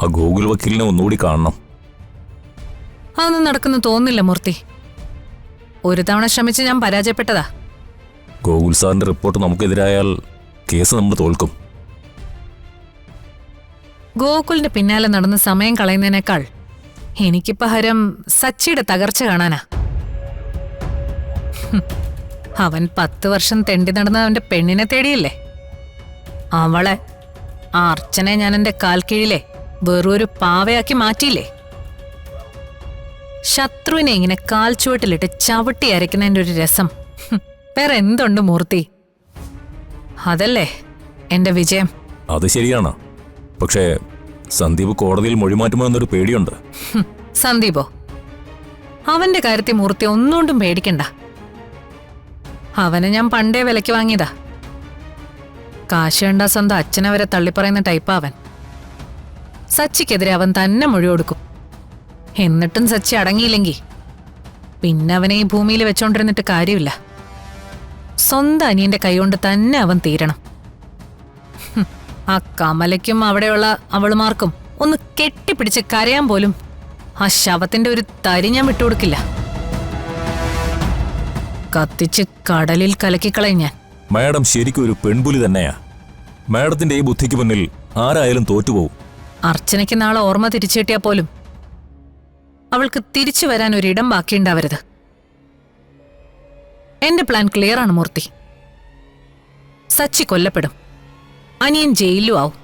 ആ ഗോകുൽ വക്കീലിനെ ഒന്നുകൂടി കാണണം. അതൊന്നും നടക്കുന്നു തോന്നുന്നില്ല മൂർത്തി. ഒരു തവണ ശ്രമിച്ച് ഞാൻ പരാജയപ്പെട്ടതാ. ഗോകുൽ സാറിന്റെ റിപ്പോർട്ട് നമുക്കെതിരായാൽ കേസ് നമ്മൾ തോൽക്കും. ഗോകുലിന്റെ പിന്നാലെ നടന്ന് സമയം കളയുന്നതിനേക്കാൾ എനിക്കിപ്പോ ഹരം സച്ചിയുടെ തകർച്ച കാണാനാ. അവൻ 10 വർഷം തെണ്ടി നടന്ന അവന്റെ പെണ്ണിനെ തേടിയില്ലേ? അവളെ, ആ അർച്ചനെ ഞാൻ എന്റെ കാൽ കീഴിലെ വെറൊരു പാവയാക്കി മാറ്റിയില്ലേ? ശത്രുവിനെ ഇങ്ങനെ കാൽ ചുവട്ടിലിട്ട് ചവിട്ടി അരയ്ക്കുന്നതിന്റെ ഒരു രസം വേറെ എന്തുണ്ട് മൂർത്തി? അതല്ലേ എന്റെ വിജയം. അത് ശരിയാണ്. പക്ഷേ സന്ദീപ് കോടതിയിൽ മൊഴിമാറ്റുമോ എന്നൊരു പേടിയുണ്ട്. സന്ദീപോ? അവന്റെ കാര്യത്തിൽ മൂർത്തി ഒന്നുകൊണ്ടും പേടിക്കണ്ട. അവനെ ഞാൻ പണ്ടേ വിലയ്ക്ക് വാങ്ങിയതാ. കാശ് കണ്ട സ്വന്തം അച്ഛനെ വരെ തള്ളിപ്പറയുന്ന ടൈപ്പാ അവൻ. സച്ചിക്കെതിരെ അവൻ തന്നെ മൊഴി കൊടുക്കും. എന്നിട്ടും സച്ചി അടങ്ങിയില്ലെങ്കിൽ പിന്നെ അവനെ ഈ ഭൂമിയിൽ വെച്ചോണ്ടിരുന്നിട്ട് കാര്യമില്ല. സ്വന്തം അനിയന്റെ കൈകൊണ്ട് തന്നെ അവൻ തീരണം. ആ കമലയ്ക്കും അവിടെയുള്ള അവളുമാർക്കും ഒന്ന് കെട്ടിപ്പിടിച്ച് കരയാൻ പോലും ആ ശവത്തിന്റെ ഒരു തരി ഞാൻ വിട്ടുകൊടുക്കില്ല. കത്തിച്ച് കടലിൽ കലക്കിക്കളയും ഞാൻ. മാഡം ശരിക്കും ഒരു പെൺപുലി തന്നെയാ. മാഡത്തിന്റെ ഈ ബുദ്ധിക്ക് മുന്നിൽ ആരായാലും തോറ്റുപോകും. അർച്ചനയ്ക്ക് നാളെ ഓർമ്മ തിരിച്ചു കിട്ടിയാൽ പോലും അവൾക്ക് തിരിച്ചു വരാൻ ഒരിടം ബാക്കിയുണ്ടാവരുത്. എന്റെ പ്ലാൻ ക്ലിയർ ആണ് മൂർത്തി. സച്ചി കൊല്ലപ്പെടും, അനിയൻ ജയിലും ആവും.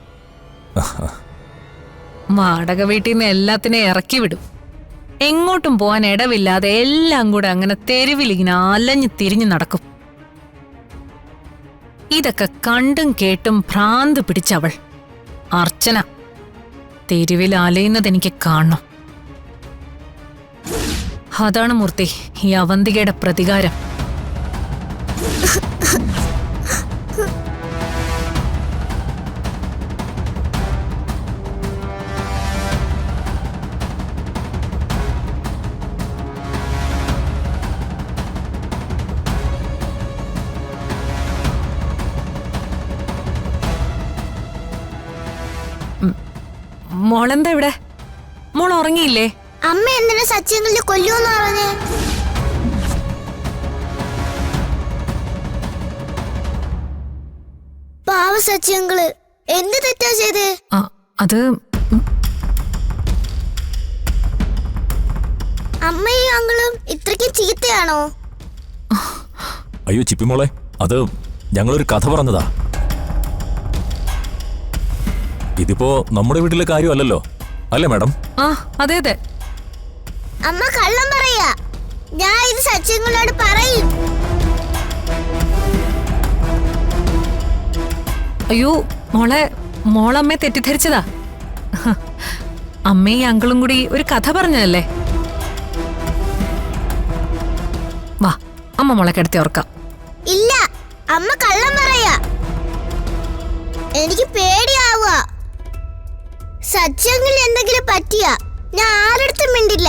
വാടക വീട്ടിൽ നിന്ന് എല്ലാത്തിനെയും ഇറക്കി വിടും. എങ്ങോട്ടും പോവാൻ ഇടവില്ലാതെ എല്ലാം കൂടെ അങ്ങനെ തെരുവിലിങ്ങനെ അലഞ്ഞു തിരിഞ്ഞു നടക്കും. ഇതൊക്കെ കണ്ടും കേട്ടും ഭ്രാന്ത് പിടിച്ചവൾ അർച്ചന തെരുവിൽ അലയുന്നത് എനിക്ക് കാണണം. അതാണ് മൂർത്തി ഈ അവന്തികയുടെ പ്രതികാരം. മോളെന്താ ഇവിടെ? മോൾ ഉറങ്ങിയില്ലേ? അമ്മ എന്തിനാ സച്ചിയങ്ങളെ കൊല്ലൂന്ന് പറഞ്ഞേ? പാവ സച്ചിയങ്ങള് എന്ത് തെറ്റാ ചെയ്തേ? അത് അമ്മയും അങ്ങളും ഇത്രയ്ക്ക് ചീത്തയാണോ? അയ്യോ ചിപ്പിമോളെ, അത് ഞങ്ങളൊരു കഥ പറഞ്ഞതാ. ഇതിപ്പോ നമ്മുടെ വീട്ടിലെ കാര്യമല്ലല്ലോ, അല്ലേ മാഡം? അതെ അതെ. അമ്മ കള്ളം പറയാ. ഞാൻ ഇത് സച്ചിയങ്ങളോട് പറയും. അയ്യോ മോളമ്മയെ തെറ്റിദ്ധരിച്ചതാ. അമ്മയും അങ്കിളും കൂടി ഒരു കഥ പറഞ്ഞതല്ലേ? വാ, അമ്മ മോളെ കിടത്തി ഓർക്കാം. ഇല്ല, അമ്മ കള്ളം പറയാ. എനിക്ക് പേടിയാവുക. സച്ചിയങ്ങൾ എന്തെങ്കിലും പറ്റിയാ ഞാൻ ആരടുത്തും മിണ്ടില്ല.